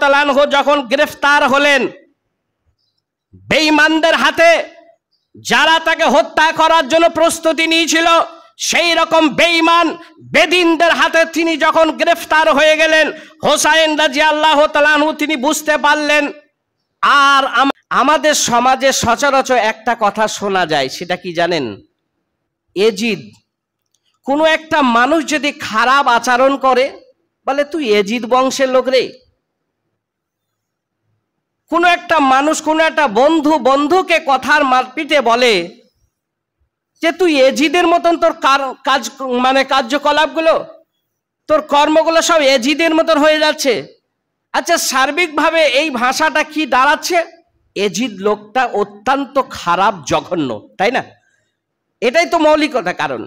তাআলা আনহু যখন গ্রেফতার হলেন, বেঈমানদের হাতে, যারা তাকে হত্যা করার জন্য প্রস্তুতি নিয়েছিল, সেই রকম বেঈমান বেদিনদের হাতে তিনি যখন গ্রেফতার হয়ে গেলেন, হোসাইন রাদিয়াল্লাহু তাআলা আনহু তিনি বুঝতে পারলেন। আর আমাদের সমাজে সচরাচর একটা কথা শোনা যায়, সেটা কি জানেন? এজিদ, কোনো একটা মানুষ যদি খারাপ আচরণ করে, বলে তুই এজিদ বংশের লোক রে। কোনো একটা মানুষ, কোনো একটা বন্ধু বন্ধুকে কথার মারপিটে বলে যে তুই এজিদের মতন তোর কাজ মানে কার্যকলাপগুলো, তোর কর্মগুলো সব এজিদের মতন হয়ে যাচ্ছে। আচ্ছা, সার্বিকভাবে এই ভাষাটা কি দাঁড়াচ্ছে? এজিদ লোকটা অত্যন্ত খারাপ, জঘন্য, তাই না? এটাই তো মৌলিকতা। কারণ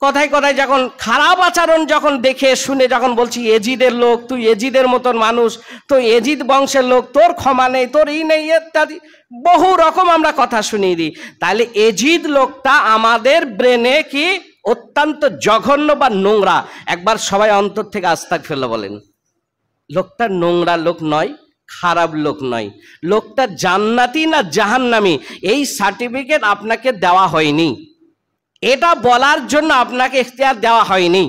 কথায় কথায় যখন খারাপ আচরণ যখন দেখে শুনে যখন বলছি এজিদের লোক, তুই এজিদের মতন মানুষ, তো এজিদ বংশের লোক, তোর ক্ষমা নেই, তোর ই নেই, ইত্যাদি বহু রকম আমরা কথা শুনিয়ে দিই। তাহলে এজিদ লোকটা আমাদের ব্রেনে কি অত্যন্ত জঘন্য বা নোংরা। একবার সবাই অন্তর থেকে আস্তাগফিরুল্লাহ বলেন। লোকটা নোংরা লোক নয়, খারাপ লোক নয়, লোকটা জান্নাতি না জাহান্নামী এই সার্টিফিকেট আপনাকে দেওয়া হয়নি, এটা বলার জন্য আপনাকে ইখতিয়ার দেওয়া হয়নি।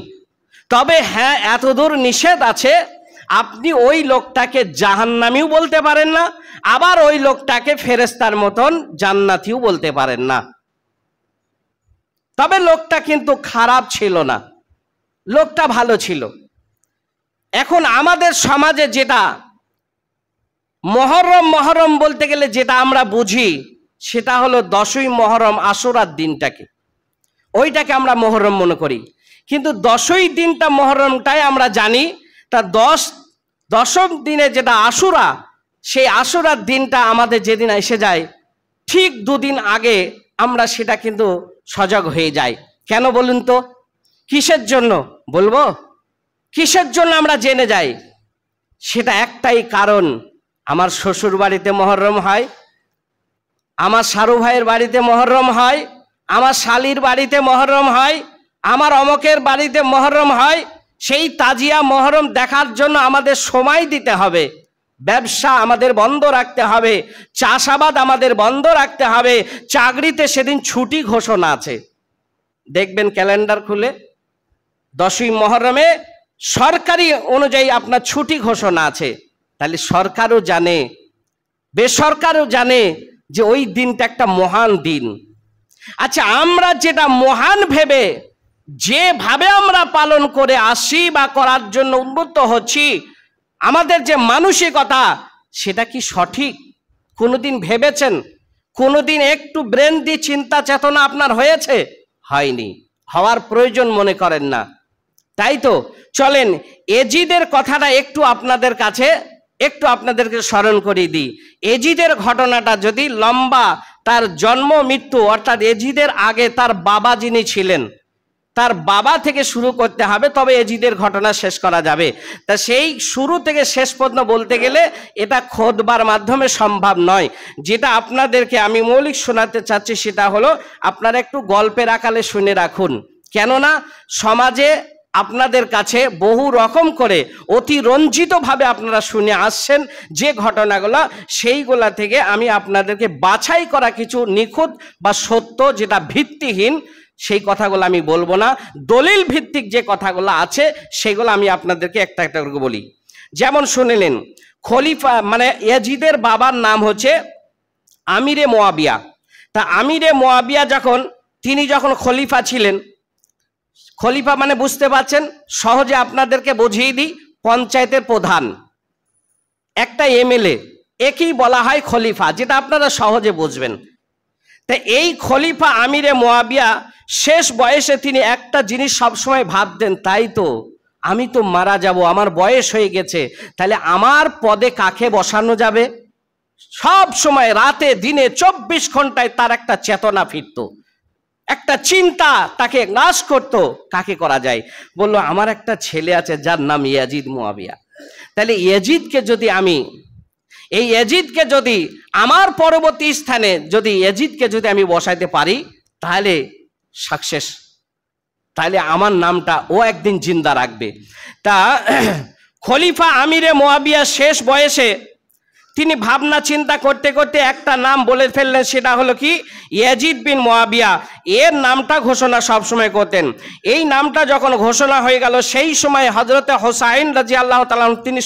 তবে হ্যাঁ, এতদূর নিষেধ আছে, আপনি ওই লোকটাকে জাহান্নামীও বলতে পারেন না, আবার ওই লোকটাকে ফেরেশতার মতন জান্নাতীও বলতে পারেন না। তবে লোকটা কিন্তু খারাপ ছিল না, লোকটা ভালো ছিল। এখন আমাদের সমাজে যেটা মহরম বলতে গেলে যেটা আমরা বুঝি, সেটা হলো 10ই মহরম, আশুরার দিনটাকে, ওইটাকে আমরা মহরম মনে করি। কিন্তু 10ই দিনটা মহরমটাই আমরা জানি। তা 10ম দিনে যেটা আশুরা, সেই আশুরার দিনটা আমাদের যেদিন এসে যায়, ঠিক 2 দিন আগে আমরা সেটা কিন্তু সজাগ হয়ে যাই। কেন বলুন তো? কিসের জন্য বলবো? কিসের জন্য আমরা জেনে যাই? সেটা একটাই কারণ, আমার শ্বশুর বাড়িতে মহরম হয়, আমার শারু ভাইয়ের বাড়িতে মহরম হয়, আমার শালির বাড়িতে মহরম হয়, আমার অমকের বাড়িতে মহরম হয়। সেই তাজিয়া মহরম দেখার জন্য আমাদের সময় দিতে হবে, ব্যবসা আমাদের বন্ধ রাখতে হবে, চাষাবাদ আমাদের বন্ধ রাখতে হবে। চাকরিতে সেদিন ছুটি ঘোষণা আছে, দেখবেন ক্যালেন্ডার খুলে 10ই মহরমে সরকারি অনুযায়ী আপনার ছুটি ঘোষণা আছে। তাহলে সরকারও জানে, বেসরকারও জানে যে ওই দিনটা একটা মহান দিন। আচ্ছা, আমরা যেটা মহান ভেবে যেভাবে আমরা পালন করে আসি বা করার জন্য উন্মুক্ত হচ্ছি, আমাদের যে মানসিকতা, সেটা কি সঠিক? কোনোদিন ভেবেছেন? কোনোদিন একটু ব্রেন দিয়ে চিন্তা চেতনা আপনার হয়েছে? হয়নি, হওয়ার প্রয়োজন মনে করেন না। তাই তো চলেন এজিদের কথাটা একটু আপনাদেরকে স্মরণ করিয়ে দিই। এজিদের ঘটনাটা যদি লম্বা, তার জন্ম মৃত্যু, অর্থাৎ এজিদের আগে তার বাবা যিনি ছিলেন, তার বাবা থেকে শুরু করতে হবে, তবে এজিদের ঘটনা শেষ করা যাবে। তা সেই শুরু থেকে শেষ পর্যন্ত বলতে গেলে এটা খোদবার মাধ্যমে সম্ভব নয়। যেটা আপনাদেরকে আমি মৌলিক শোনাতে চাচ্ছি, সেটা হলো আপনারা একটু গল্পের আকারে শুনে রাখুন। কেননা সমাজে আপনাদের কাছে বহু রকম করে অতিরঞ্জিতভাবে আপনারা শুনে আসছেন যে ঘটনাগুলো, সেইগুলা থেকে আমি আপনাদেরকে বাছাই করা কিছু নিখুঁত বা সত্য, যেটা ভিত্তিহীন, সেই কথাগুলো আমি বলবো না। দলিল ভিত্তিক যে কথাগুলো আছে সেগুলো আমি আপনাদেরকে একটা একটা করে বলি। যেমন শুনলেন, খলিফা মানে ইয়াজিদের বাবার নাম হচ্ছে আমিরে মুয়াবিয়া। তা আমিরে মুয়াবিয়া তিনি যখন খলিফা ছিলেন, খলিফা মানে বুঝতে পারছেন, সহজে আপনাদেরকে বুঝিয়ে দিই, পঞ্চায়েতের প্রধান, একটা এমএলএ, একেই বলা হয় খলিফা, যেটা আপনারা সহজে বুঝবেন। তা এই খলিফা আমিরে মুয়াবিয়া শেষ বয়সে তিনি একটা জিনিস সবসময় ভাবতেন, তাই তো আমি তো মারা যাব, আমার বয়স হয়ে গেছে, তাহলে আমার পদে কাকে বসানো যাবে? সব সময় রাতে দিনে 24 ঘন্টায় তার একটা চেতনা ফিরত, একটা চিন্তা তাকে গ্রাস করতো, কাকে করা যায়। বললো আমার একটা ছেলে আছে যার নাম ইয়াজিদ মুয়াবিয়া, তাহলে ইয়াজিদকে যদি আমার পরবর্তী স্থানে ইয়াজিদকে যদি আমি বসাইতে পারি, তাহলে সাকসেস, তাহলে আমার নামটা ও একদিন জিন্দা রাখবে। তা খলিফা আমিরে মুয়াবিয়া শেষ বয়সে তিনি ভাবনা চিন্তা করতে করতে একটা নাম বলে ফেললেন, সেটা হলো কি ইয়াজিদ বিন মুয়াবিয়া। এর নামটা ঘোষণা সবসময় করতেন। এই নামটা যখন ঘোষণা হয়ে গেল, সেই সময় হযরতে হুসাইন রাদিয়াল্লাহু তাআলা তিনি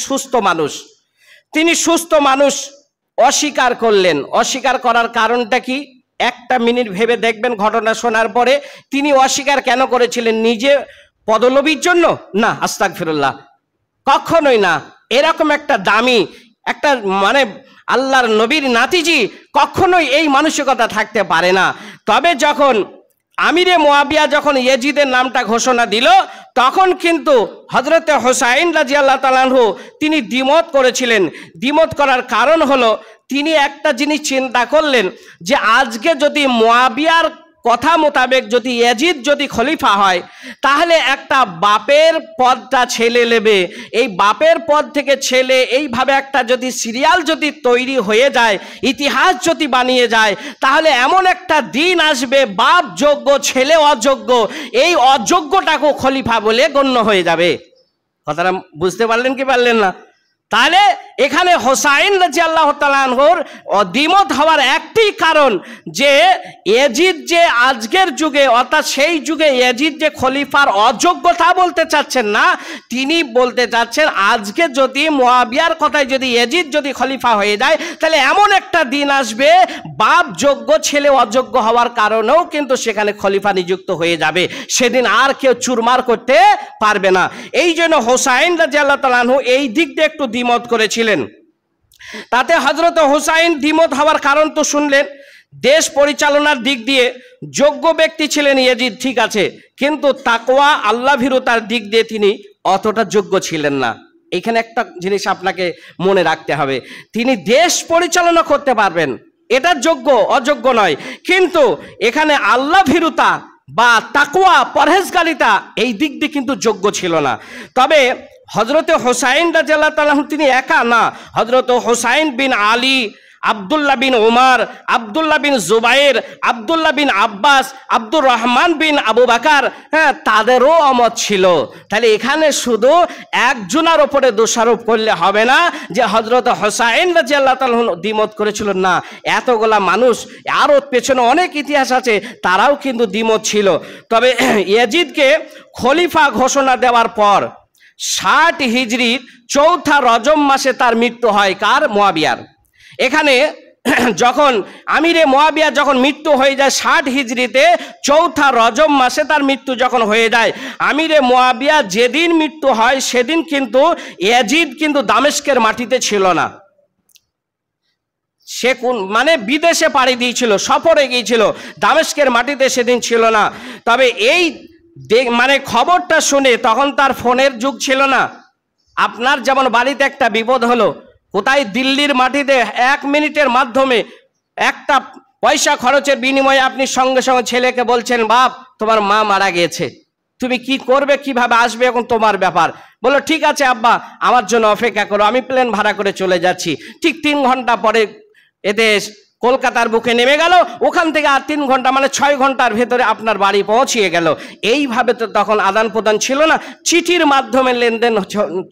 সুস্থ মানুষ অস্বীকার করলেন। অস্বীকার করার কারণটা কি? একটা মিনিট ভেবে দেখবেন ঘটনা শোনার পরে। তিনি অস্বীকার কেন করেছিলেন? নিজে পদলোভীর জন্য? না, আস্তাগফিরুল্লাহ, কখনোই না। এরকম একটা দামি একটা মানে আল্লাহর নবীর নাতিজি, কখনোই এই মানসিকতা থাকতে পারে না। তবে যখন আমিরে মুয়াবিয়া যখন ইয়াজিদের নামটা ঘোষণা দিল, তখন কিন্তু হযরতে হুসাইন রাদিয়াল্লাহু তাআলা আনহু তিনি দ্বিমত করেছিলেন। দ্বিমত করার কারণ হলো, তিনি একটা জিনিস চিন্তা করলেন যে আজকে যদি মুয়াবিয়ার কথা মোতাবেক যদি ইয়াজিদ যদি খলিফা হয়, তাহলে একটা বাপের পদটা ছেলে নেবে। এই বাপের পদ থেকে ছেলে এইভাবে একটা যদি সিরিয়াল যদি তৈরি হয়ে যায়, ইতিহাস যদি বানিয়ে যায়, তাহলে এমন একটা দিন আসবে বাপ যোগ্য ছেলে অযোগ্য, এই অযোগ্যটাকেও খলিফা বলে গণ্য হয়ে যাবে। কথাটা বুঝতে পারলেন কি পারলেন না? তাহলে এখানে হুসাইন রাদিয়াল্লাহু তাআলা আনহুর দ্বিমত হওয়ার একটি কারণ যে ইয়াজিদ যে আজকের যুগে অর্থাৎ সেই যুগে ইয়াজিদ যে খলিফার অযোগ্যতা বলতে চাচ্ছেন না, তিনি বলতে চাচ্ছেন আজকে যদি মুয়াবিয়ার কথায় যদি ইয়াজিদ যদি খলিফা হয়ে যায়, তাহলে এমন একটা দিন আসবে বাপ যোগ্য ছেলে অযোগ্য হওয়ার কারণেও কিন্তু সেখানে খলিফা নিযুক্ত হয়ে যাবে। সেদিন আর কেউ চুরমার করতে পারবে না। এই জন্য হুসাইন রাদিয়াল্লাহু তাআলা আনহু এই দিক দিয়ে একটু দ্বিমত করেছিলেন। তাতে হযরত হুসাইন দ্বিমত হওয়ার কারণ তো শুনলেন। দেশ পরিচালনার দিক দিয়ে যোগ্য ব্যক্তি ছিলেন ইয়াজিদ, ঠিক আছে, কিন্তু তাকওয়া আল্লাহ ভীরুতার দিক দিয়ে তিনি অতটা যোগ্য ছিলেন না। এখানে একটা জিনিস আপনাকে মনে রাখতে হবে, তিনি দেশ পরিচালনা করতে পারবেন, এটা যোগ্য অযোগ্য নয়, কিন্তু এখানে আল্লাহ ভীরুতা বা তাকওয়া পরহেজগারিতা এই দিক দিয়ে কিন্তু যোগ্য ছিল না। তবে হযরতে হুসাইন রাদিয়াল্লাহু তাআলা তিনি একা না, হযরত হুসাইন বিন আলী, আব্দুল্লাহ বিন ওমর, আব্দুল্লাহ বিন জুবাইর, আব্দুল্লাহ বিন আব্বাস, আব্দুর রহমান বিন আবু বকর, হ্যাঁ, তাদেরও অমত ছিল। তাহলে এখানে শুধু একজনের উপরে দোষারোপ করলে হবে না যে হযরত হুসাইন রাদিয়াল্লাহু তাআলা দ্বিমত করেছিল, না, এতগুলা মানুষ আরও পেছনে অনেক ইতিহাস আছে, তারাও কিন্তু দ্বিমত ছিল। তবে ইয়াজিদকে খলিফা ঘোষণা দেওয়ার পর 60 হিজরির 4 রজব মাসে তার মৃত্যু হয়। কার? মুয়াবিয়ার। এখানে যখন আমিরে মুয়াবিয়া যখন মৃত্যু হয়ে যায় 60 হিজরিতে 4 রজব মাসে তার মৃত্যু যখন হয়ে যায়, আমিরে মুয়াবিয়া যেদিন মৃত্যু হয় সেদিন কিন্তু ইয়াজিদ কিন্তু দামেস্কের মাটিতে ছিল না। সে মানে বিদেশে পাড়ি দিয়েছিল, সফরে গিয়েছিল, দামেস্কের মাটিতে সেদিন ছিল না। তবে এই মানে খবরটা শুনে, তখন তার ফোনের যুগ ছিল না। আপনার যেমন বাড়িতে একটা বিপদ হলো, কোথায় দিল্লির মাটিতে 1 মিনিটের মাধ্যমে একটা পয়সা খরচের বিনিময়ে আপনি সঙ্গে সঙ্গে ছেলেকে বলছেন, বাপ তোমার মা মারা গিয়েছে, তুমি কি করবে, কিভাবে আসবে, এখন তোমার ব্যাপার। বলো ঠিক আছে আব্বা, আমার জন্য অপেক্ষা করো, আমি প্লেন ভাড়া করে চলে যাচ্ছি। ঠিক 3 ঘন্টা পরে এতে কলকাতার বুকে নেমে গেল, ওখান থেকে আর 3 ঘন্টা মানে 6 ঘন্টার ভেতরে আপনার বাড়ি পৌঁছিয়ে গেল। এইভাবে তো তখন আদান প্রদান ছিল না, চিঠির মাধ্যমে লেনদেন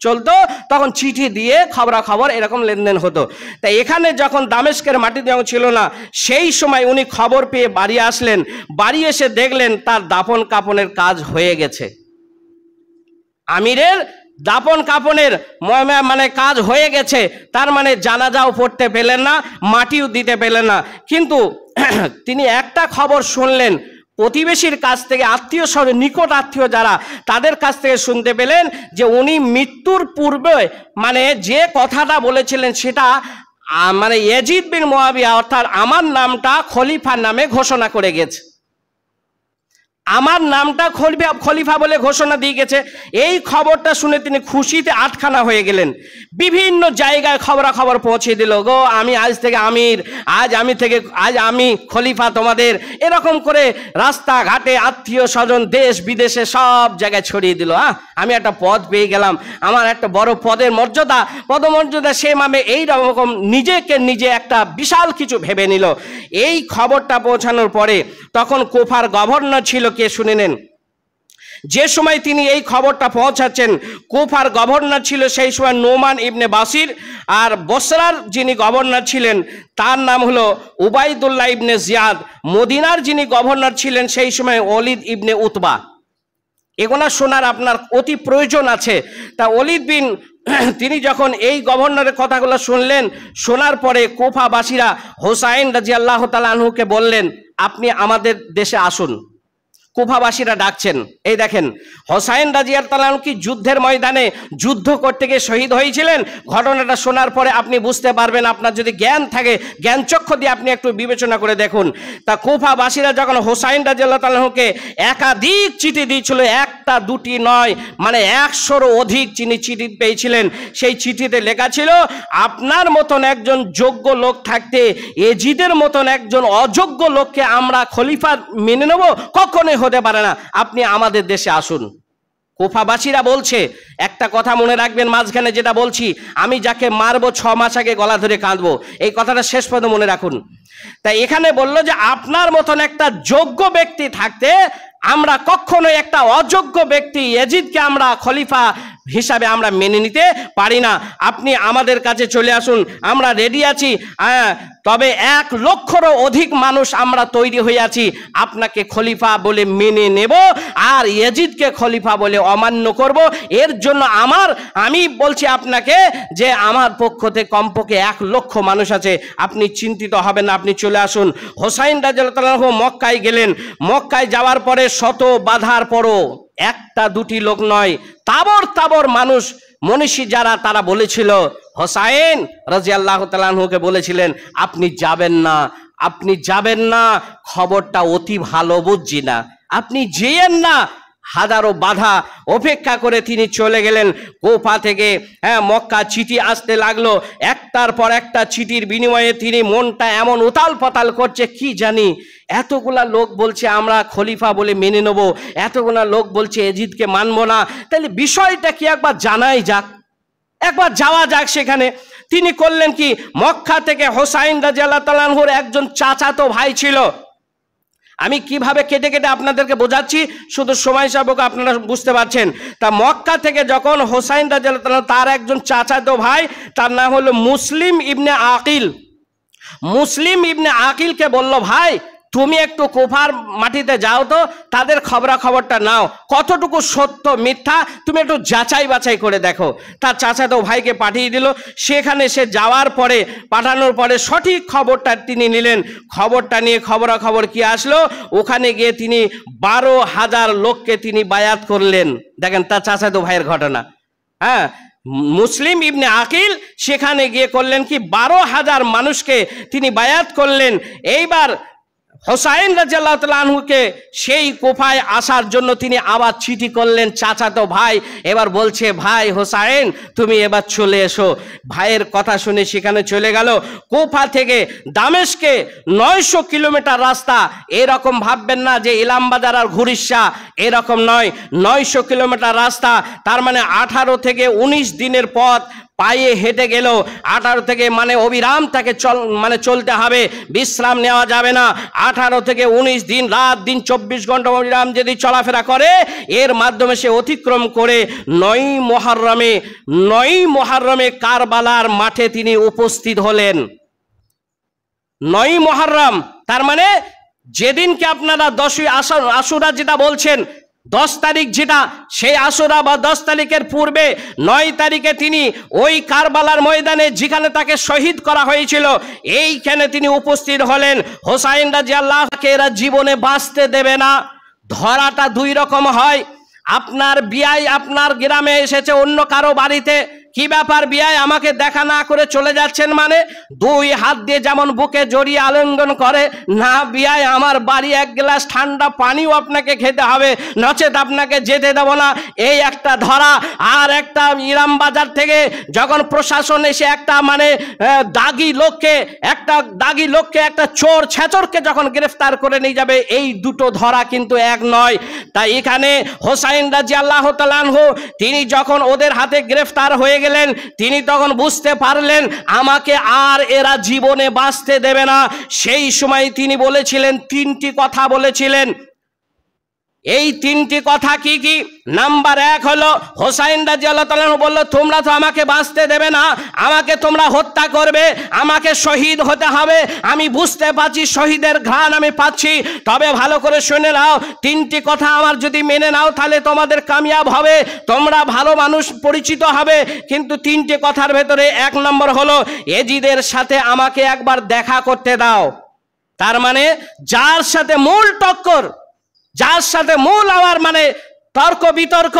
চলতো, তখন চিঠি দিয়ে খবরাখবর এরকম লেনদেন হতো। তাই এখানে যখন দামেস্কের মাটিতে ছিল না, সেই সময় উনি খবর পেয়ে বাড়ি আসলেন। বাড়ি এসে দেখলেন তার দাফন কাফনের কাজ হয়ে গেছে। আমিরের দাপন কাপনের মানে কাজ হয়ে গেছে, তার মানে জানাজাও পড়তে পেলেন না, মাটিও দিতে পেলেন না। কিন্তু তিনি একটা খবর শুনলেন প্রতিবেশীর কাছ থেকে, আত্মীয় স্বজন নিকট আত্মীয় যারা, তাদের কাছ থেকে শুনতে পেলেন যে উনি মৃত্যুর পূর্বে মানে যে কথাটা বলেছিলেন সেটা মানে ইয়াজিদ বিন মুয়াবিয়া অর্থাৎ আমার নামটা খলিফার নামে ঘোষণা করে গেছে, আমার নামটা খলিফা বলে ঘোষণা দিয়ে গেছে। এই খবরটা শুনে তিনি খুশিতে আটখানা হয়ে গেলেন। বিভিন্ন জায়গায় খবরাখবর পৌঁছে দিল, গো আমি আজ থেকে আমির, আজ আমি খলিফা তোমাদের, এরকম করে রাস্তাঘাটে আত্মীয় স্বজন দেশ বিদেশে সব জায়গায় ছড়িয়ে দিল। আমি একটা পদ পেয়ে গেলাম, আমার একটা বড় পদমর্যাদা সে মামে এইরকম নিজেকে নিজে একটা বিশাল কিছু ভেবে নিল। এই খবরটা পৌঁছানোর পরে তখন কুফার গভর্নর ছিল, কে শুনে নেন, যে সময় তিনি এই খবরটা পৌঁছাচ্ছেন, কুফার গভর্নর ছিল সেই সময় নোমান ইবনে বাসির, আর বসরার যিনি গভর্নর ছিলেন তার নাম হলো উবাইদুল্লাহ ইবনে জিয়াদ, মদিনার যিনি গভর্নর ছিলেন সেই সময় ওলিদ ইবনে উতবা। এগুলো শোনার আপনার অতি প্রয়োজন আছে। তা ওলিদ বিন তিনি যখন এই গভর্নরের কথাগুলো শুনলেন, শোনার পরে কুফাবাসীরা হোসাইন রাদিয়াল্লাহু তাআলা আনহুকে বললেন, আপনি আমাদের দেশে আসুন। কুফাবাসীরা ডাকছেন। এই দেখেন, হোসাইন রাদিয়াল্লাহু তাআলা আনহু কি যুদ্ধের ময়দানে যুদ্ধ করতে গিয়ে শহীদ হয়েছিলেন। ঘটনাটা শোনার পরে আপনি বুঝতে পারবেন, আপনার যদি জ্ঞান থাকে জ্ঞান চক্ষু দিয়ে আপনি একটু বিবেচনা করে দেখুন। তা কুফাবাসীরা যখন হোসাইন রাদিয়াল্লাহু তাআলা আনহুকে একাধিক চিঠি দিয়েছিল, একটা দুটি নয়, মানে 100রও অধিক তিনি চিঠি পেয়েছিলেন। সেই চিঠিতে লেখা ছিল, আপনার মতন একজন যোগ্য লোক থাকতে এজিদের মতন একজন অযোগ্য লোককে আমরা খলিফা মেনে নেব? কখনোই হতে পারে না, আপনি আমাদের দেশে আসুন। কুফাবাসীরা বলছে, একটা কথা মনে রাখবেন, মাঝখানে যেটা বলছি, আমি যাকে মারবো 6 মাস আগে গলা ধরে কাঁদবো, এই কথাটা শেষ পর্যন্ত মনে রাখুন। তাই এখানে বললো যে আপনার মতন একটা যোগ্য ব্যক্তি থাকতে আমরা কখনোই একটা অযোগ্য ব্যক্তি ইয়াজিদকে আমরা খলিফা হিসাবে আমরা মেনে নিতে পারি না। আপনি আমাদের কাছে চলে আসুন, আমরা রেডি আছি। তবে 1 লক্ষরও অধিক মানুষ আমরা তৈরি হয়ে আছি আপনাকে খলিফা বলে মেনে নেব, আর ইয়াজিদকে খলিফা বলে অমান্য করব। এর জন্য আমি বলছি আপনাকে যে আমার পক্ষ থেকে কমপক্ষে 1 লক্ষ মানুষ আছে, আপনি চিন্তিত হবেন না, আপনি চলে আসুন। হোসাইন রাদিয়াল্লাহু তাআলা মক্কায় গেলেন। মক্কায় যাওয়ার পরে শত বাধার পরও একটা দুটি লোক নয়, তাবর তাবর মানুষ মনীষী যারা, তারা বলেছিল, হোসাইন রাদিয়াল্লাহু তাআলা আনহুকে বলেছিলেন, আপনি যাবেন না, আপনি যাবেন না, খবরটা অতি ভালো বুঝছি না, আপনি যেয়েন না। হাজারো বাধা অপেক্ষা করে তিনি চলে গেলেন। কুফা থেকে মক্কা চিঠি আসতে লাগলো, একটার পর একটা চিঠির বিনিময়ে তিনি মনটা এমন উতাল পাতাল করছে, কি জানি এতগুলা লোক বলছে আমরা খলিফা বলে মেনে নেব, এতগুলা লোক বলছে এজিদকে মানবো না, তাহলে বিষয়টা কি একবার জানাই যাক, একবার যাওয়া যাক সেখানে। তিনি করলেন কি, মক্কা থেকে হোসাইন রাদিয়াল্লাহু তাআলা আনহুর একজন চাচাতো ভাই ছিল। আমি কিভাবে কেটে কেটে আপনাদেরকে বোঝাচ্ছি, শুধু সময় সাপেক্ষ আপনারা বুঝতে পারছেন। তা মক্কা থেকে যখন হোসাইন রাদিয়াল্লাহু তাআলা, তার একজন চাচাতো ভাই, তার নাম হলো মুসলিম ইবনে আকিল। মুসলিম ইবনে আকিলকে বলল, ভাই তুমি একটু কুফার মাটিতে যাও তো, তাদের খবরাখবরটা নাও, কতটুকু সত্য মিথ্যা তুমি একটু যাচাই বাছাই করে দেখো। তার চাচাতো ভাইকে পাঠিয়ে দিল। সেখানে সে যাওয়ার পরে, পাঠানোর পরে সঠিক খবরটা তিনি নিলেন। খবরটা নিয়ে খবরাখবর কি আসলো, ওখানে গিয়ে তিনি 12,000 লোককে তিনি বায়াত করলেন। দেখেন তার চাচাতো ভাইয়ের ঘটনা। মুসলিম ইবনে আকিল সেখানে গিয়ে করলেন কি, 12,000 মানুষকে তিনি বায়াত করলেন। এইবার হোসাইন রাদিয়াল্লাহু তাআলা আনহুকে সেই কুফায় আসার জন্য তিনি আবার চিঠি করলেন চাচাতো ভাই। এবার বলছে, ভাই হোসাইন তুমি এবার চলে এসো। ভাইয়ের কথা শুনে সেখানে চলে গেল। কুফা থেকে দামেস্কে 900 কিলোমিটার রাস্তা। এরকম ভাববেন না যে ইলামবাজার আর ঘুরিশা, এরকম নয়। 900 কিলোমিটার রাস্তা, তার মানে 18 থেকে 19 দিনের পথ পায়ে হেঁটে গেল। 18 থেকে মানে অবিরাম তাকে চলতে হবে, বিশ্রাম নেওয়া যাবে না। 18 থেকে 19 দিন, রাত দিন 24 ঘন্টা অবিরাম যদি চলাফেরা করে, এর মাধ্যমে সে অতিক্রম করে 9 মুহররমে কারবালার মাঠে তিনি উপস্থিত হলেন। 9 মুহররম, তার মানে যেদিনকে আপনারা 10ই আশুরা যেটা বলছেন, 10 তারিখ যেটা, সেই আশুরা বা 10 তারিখের পূর্বে 9 তারিখে তিনি ওই কারবালার ময়দানে যেখানে তাকে শহীদ করা হয়েছিল, এইখানে তিনি উপস্থিত হলেন। হোসাইন রাদিয়াল্লাহু তাআলাকে এরা জীবনে বাঁচতে দেবে না। ধরাটা 2 রকম হয়। আপনার বিয়াই আপনার গ্রামে এসেছে অন্য কারো বাড়িতে, কি ব্যাপার বিয়াই আমাকে দেখা না করে চলে যাচ্ছেন, মানে 2 হাত দিয়ে যেমন বুকে জড়িয়ে আলিঙ্গন করে, না বিয়াই আমার বাড়ি 1 গ্লাস ঠান্ডা পানিও আপনাকে খেতে হবে, নচেত আপনাকে যেতে দেব না, এই একটা ধরা। আর একটা ইলামবাজার থেকে যখন প্রশাসন এসে একটা মানে দাগি লোককে একটা চোর ছেচরকে যখন গ্রেফতার করে নিয়ে যাবে, এই দুটো ধরা কিন্তু এক নয়। তাই এখানে হোসাইন রাদিয়াল্লাহু তাআলা আনহু তিনি যখন ওদের হাতে গ্রেফতার হয়ে গেলেন, তিনি তখন বুঝতে পারলেন আমাকে আর এরা জীবনে বাঁচতে দেবে না। সেই সময় তিনি বলেছিলেন 3টি কথা বলেছিলেন। এই তিনটি কথা কি কি? নাম্বার এক হলো হোসাইন রাদিয়াল্লাহু তাআলা বলল, তোমরা তো আমাকে বাঁচতে দেবে না, আমাকে তোমরা হত্যা করবে, আমাকে শহীদ হতে হবে। আমি বুঝতে পারছি শহীদের ঘ্রাণ আমি পাচ্ছি, তবে ভালো করে শুনে নাও, তিনটি কথা আমার যদি মেনে নাও তাহলে তোমাদের কামিয়াব হবে, তোমরা ভালো মানুষ পরিচিত হবে। কিন্তু তিনটি কথার ভেতরে এক নম্বর হলো এজিদের সাথে আমাকে একবার দেখা করতে দাও। তার মানে যার সাথে মূল টক্কর, যার সাথে মূল আমার মানে তর্ক বিতর্ক,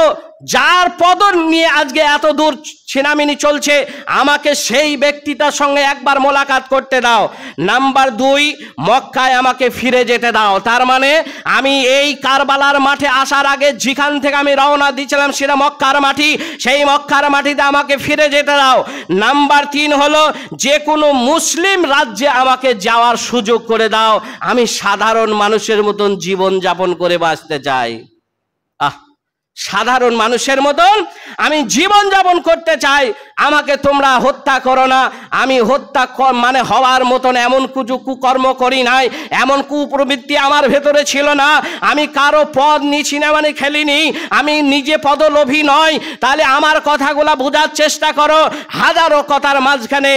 যার পদর নিয়ে আজকে এত দূর ছিনামিনি চলছে, আমাকে সেই ব্যক্তিটার সঙ্গে একবার মোলাকাত করতে দাও। নাম্বার দুই, মক্কায় আমাকে ফিরে যেতে দাও। তার মানে আমি এই কারবালার মাঠে আসার আগে যেখান থেকে আমি রওনা দিয়েছিলাম সেটা মক্কার মাটি, সেই মক্কার মাটিতে আমাকে ফিরে যেতে দাও। নাম্বার তিন হলো যে কোনো মুসলিম রাজ্যে আমাকে যাওয়ার সুযোগ করে দাও, আমি সাধারণ মানুষের মতন জীবন যাপন করে বাঁচতে চাই। সাধারণ মানুষের মতন আমি জীবন যাপন করতে চাই, আমাকে তোমরা হত্যা করো না। আমি হত্যা মানে হওয়ার মতন এমন কুকর্ম করি নাই, এমন কুপ্রবৃত্তি আমার ভেতরে ছিল না, আমি কারো পদ নিছি না মানে খেলিনি, আমি নিজে পদলোভী নয়। তাহলে আমার কথাগুলা বোঝার চেষ্টা করো। হাজারো কথার মাঝখানে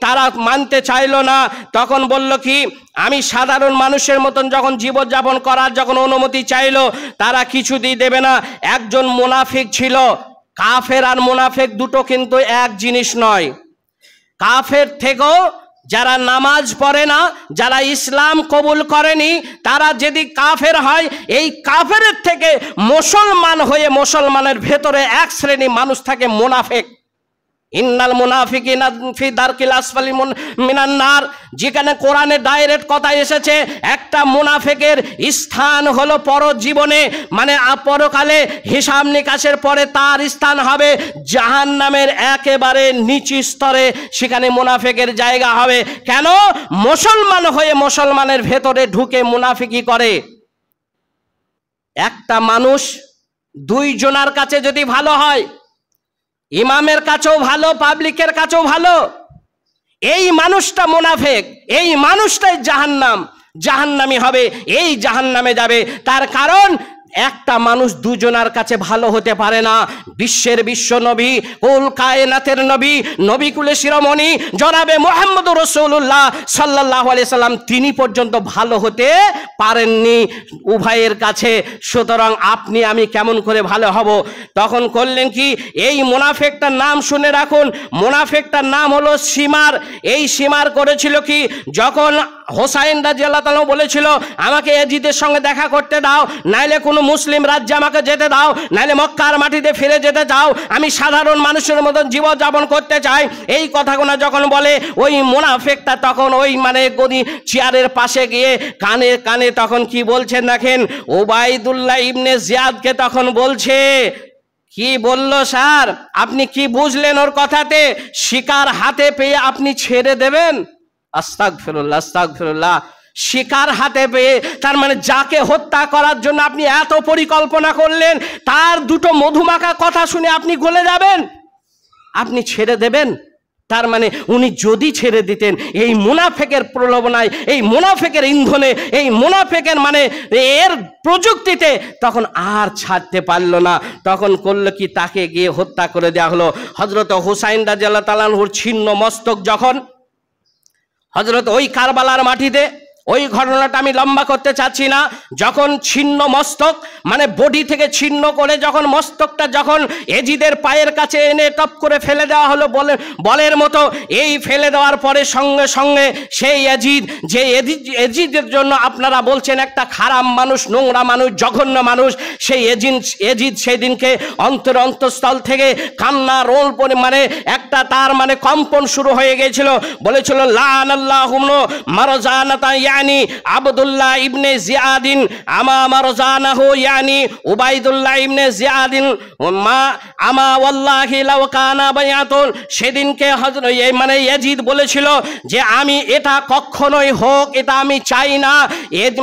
তারা মানতে চাইল না। তখন বলল কি, আমি সাধারণ মানুষের মতন যখন জীবনযাপন করার যখন অনুমতি চাইলো, তারা কিছুতেই দেবে না। একজন মুনাফিক ছিল। কাফের আর মুনাফিক দুটো কিন্তু এক জিনিস নয়। কাফের থেকেও যারা নামাজ পড়ে না, যারা ইসলাম কবুল করেনি, তারা যদি কাফের হয়, এই কাফেরের থেকে মুসলমান হয়ে মুসলমানের ভেতরে এক শ্রেণী মানুষ থাকে মুনাফিক। ইন্নাল মুনাফিকিনা ফি দারকিল আসফালি মিনান নার, যেখানে কোরআনে ডাইরেক্ট কথা এসেছে, একটা মুনাফিকের স্থান হলো পরজীবনে, মানে পরকালে হিসাব নিকাশের পরে তার স্থান হবে জাহান্নামের একেবারে নিচু স্তরে, সেখানে মুনাফিকের জায়গা হবে। কেন? মুসলমান হয়ে মুসলমানের ভেতরে ঢুকে মুনাফিকি করে। একটা মানুষ দুইজনের কাছে যদি ভালো হয়, ইমামের কাছেও ভালো, পাবলিকের কাছেও ভালো, এই মানুষটা মুনাফিক, এই মানুষটাই জাহান্নামী হবে, এই জাহান্নামে যাবে। তার কারণ একটা মানুষ দুজনের কাছে ভালো হতে পারে না। বিশ্বের বিশ্ব নবী, কুল কায়নাতের নবী, নবী কুলে শিরোমণি জনাবে মুহাম্মদুর রাসূলুল্লাহ সাল্লাল্লাহু আলাইহি সাল্লাম, তিনি পর্যন্ত ভালো হতে পারেননি উভয়ের কাছে। সুতরাং আপনি আমি কেমন করে ভালো হব? তখন করলেন কি, এই মুনাফিকটার নাম শুনে রাখুন, মুনাফিকটার নাম হলো সিমার। এই সিমার করেছিল কি, যখন হোসাইন রাদিয়াল্লাহু তাআলা বলেছিল আমাকে এজিদের সঙ্গে দেখা করতে দাও, নাইলে কোনো মুসলিম রাজ্যে আমাকে যেতে দাও, নাইলে মক্কার মাটিতে ফিরে যেতে চাও, আমি সাধারণ মানুষের মতন জীবন যাপন করতে চাই, এই কথাগুলো যখন বলে, ওই মুনাফিকটা তখন ওই মানে গদি চেয়ারের পাশে গিয়ে কানে কানে তখন কি বলছেন দেখেন, ওবাইদুল্লাহ ইবনে জিয়াদকে তখন বলছে, কি বলল স্যার, আপনি কি বুঝলেন ওর কথাতে? শিকার হাতে পেয়ে আপনি ছেড়ে দেবেন? আস্তাগফিরুল্লাহ, আস্তাগফিরুল্লাহ। শিকার হাতে পেয়ে, তার মানে যাকে হত্যা করার জন্য আপনি এত পরিকল্পনা করলেন, তার দুটো মধুমাখা কথা শুনে আপনি গলে যাবেন, আপনি ছেড়ে দেবেন? তার মানে উনি যদি ছেড়ে দিতেন, এই মুনাফিকের প্রলোভনায়, এই মুনাফিকের ইন্ধনে, এই মুনাফিকের মানে এর প্রযুক্তিতে তখন আর ছাড়তে পারল না। তখন করলো কি, তাকে গিয়ে হত্যা করে দেওয়া হলো। হযরত হুসাইন রাদিয়াল্লাহু তাআলা আনহুর ছিন্ন মস্তক যখন হযরত ওই কারবালার মাটিতে, ওই ঘটনাটা আমি লম্বা করতে চাচ্ছি না, যখন ছিন্ন মস্তক মানে বডি থেকে ছিন্ন করে যখন মস্তকটা যখন এজিদের পায়ের কাছে এনে টপ করে ফেলে দেওয়া হলো বলের মতো, এই ফেলে দেওয়ার পরে সঙ্গে সঙ্গে সেই এজিদ, যে এজিদের জন্য আপনারা বলছেন একটা খারাপ মানুষ, নোংরা মানুষ, জঘন্য মানুষ, সেই এজিদ সেদিনকে অন্তঃস্থল থেকে কান্না রোল পরে মানে একটা তার মানে কম্পন শুরু হয়ে গিয়েছিল। বলেছিল, লানাল্লাহু মারজানাতা ইয়ানি আবদুল্লাহ ইবনে জিয়াদিন আমা মারজানাহু ইয়ানি উবাইদুল্লাহ ইবনে জিয়াদিন মা আমা ওয়াল্লাহি লাউ কানা বায়াতুন। সেদিনকে মানে ইয়াজিদ বলেছিল যে আমি এটা কখনোই হোক, এটা আমি চাই না।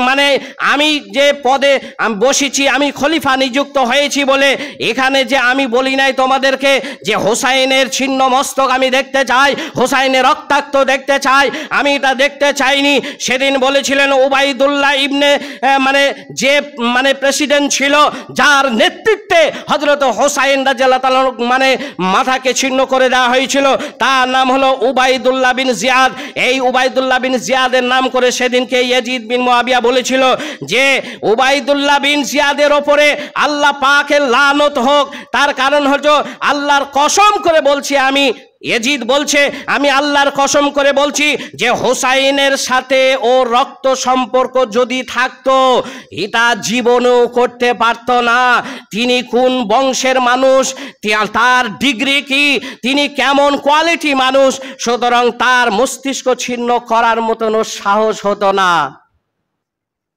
মানে আমি যে পদে আমি বসেছি, আমি খলিফা নিযুক্ত হয়েছি বলে এখানে যে আমি বলি নাই তোমাদেরকে যে হোসাইনের ছিন্ন মস্তক আমি দেখতে চাই, হোসাইনের রক্তাক্ত দেখতে চাই, আমি এটা দেখতে চাইনি। সেদিন বলেছিলেন উবাইদুল্লাহ ইবনে যে প্রেসিডেন্ট ছিল, যার নেতৃত্বে হযরত হোসাইন রাদিয়াল্লাহু তাআলা মাথাকে ছিন্ন করে দেওয়া হয়েছিল, তার নাম হলো উবাইদুল্লাহ বিন জিয়াদ। এই উবাইদুল্লাহ বিন জিয়াদের নাম করে সেদিনকে ইয়াজিদ বিন মুআবিয়া বলেছিল যে উবাইদুল্লাহ বিন জিয়াদের ওপরে আল্লাহ পাকের লানত হোক। তার কারণ হলো আল্লাহর কসম করে বলছি, আমি ইয়াজিদ বলছে, আমি আল্লাহর কসম করে বলছি যে হোসাইনের সাথে ও রক্ত সম্পর্ক যদি থাকতো এটা জীবনেও করতে পারতো না। তিনি কোন বংশের মানুষ, তার ডিগ্রি কি, তিনি কেমন কোয়ালিটি মানুষ, সুতরাং তার মস্তিষ্ক ছিন্ন করার মতন সাহস হতো না।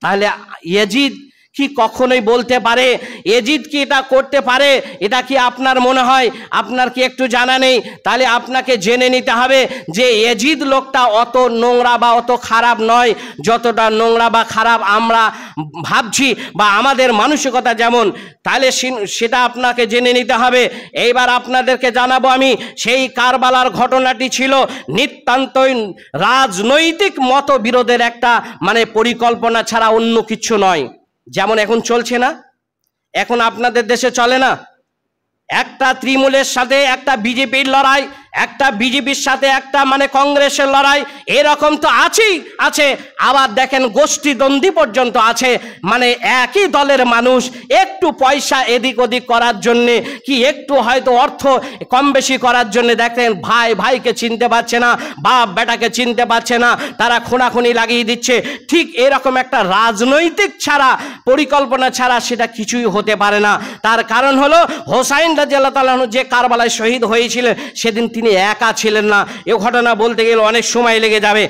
তাহলে ইয়াজিদ কি কখনোই বলতে পারে? ইয়াজিদ কি এটা করতে পারে? এটা কি আপনার মনে হয়? আপনার কি একটু জানা নেই? তাহলে আপনাকে জেনে নিতে হবে যে ইয়াজিদ লোকটা অত নোংরা বা অত খারাপ নয় যতটা নোংরা বা খারাপ আমরা ভাবছি বা আমাদের মানসিকতা যেমন, তাহলে সেটা আপনাকে জেনে নিতে হবে। এইবার আপনাদেরকে জানাবো আমি, সেই কারবালার ঘটনাটি ছিল নিতান্তই রাজনৈতিক মতবিরোধের একটা পরিকল্পনা ছাড়া অন্য কিছু নয়। যেমন এখন চলছে না, এখন আপনাদের দেশে চলে না, একটা তৃণমূলের সাথে একটা বিজেপির লড়াই, একটা বিজেপির সাথে একটা কংগ্রেসের লড়াই, এরকম তো আছেই আছে। আবার দেখেন গোষ্ঠীদ্বন্দ্বী পর্যন্ত আছে। একই দলের মানুষ একটু পয়সা এদিক ওদিক করার জন্যে, কি একটু হয়তো অর্থ কম বেশি করার জন্য দেখেন ভাই ভাইকে চিনতে পারছে না, বাপ বেটাকে চিনতে পারছে না, তারা খুনাখুনি লাগিয়ে দিচ্ছে। ঠিক এরকম একটা রাজনৈতিক ছাড়া, পরিকল্পনা ছাড়া সেটা কিছুই হতে পারে না। তার কারণ হলো হোসাইন রাদিয়াল্লাহু তাআলা যে কারবালায় শহীদ হয়েছিলেন সেদিন তিনি একা ছিলেন না। এ ঘটনা বলতে গেলে অনেক সময় লেগে যাবে।